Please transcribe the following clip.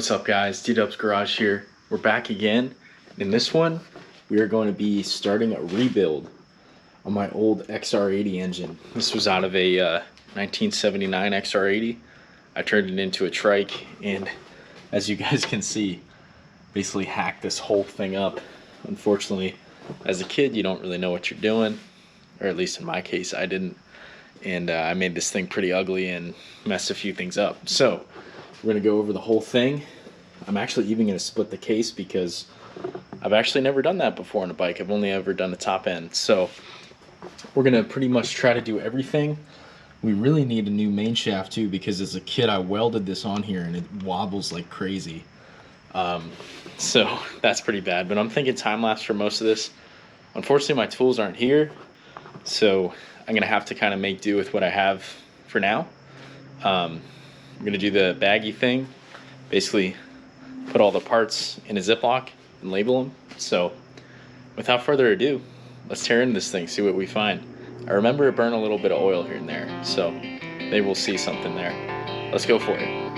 What's up guys, D-Dub's Garage here. We're back again. In this one, we are going to be starting a rebuild on my old XR80 engine. This was out of a 1979 XR80. I turned it into a trike, and as you guys can see, basically hacked this whole thing up. Unfortunately, as a kid, you don't really know what you're doing, or at least in my case, I didn't. And I made this thing pretty ugly and messed a few things up. So we're gonna go over the whole thing. I'm actually even gonna split the case because I've actually never done that before on a bike. I've only ever done the top end. So we're gonna pretty much try to do everything. We really need a new main shaft too, because as a kid I welded this on here and it wobbles like crazy. So that's pretty bad, but I'm thinking time lapse for most of this. Unfortunately, my tools aren't here, so I'm gonna have to kind of make do with what I have for now. I'm gonna do the baggy thing, basically put all the parts in a Ziploc and label them. So without further ado, let's tear into this thing, see what we find. I remember it burned a little bit of oil here and there, so maybe we'll see something there. Let's go for it.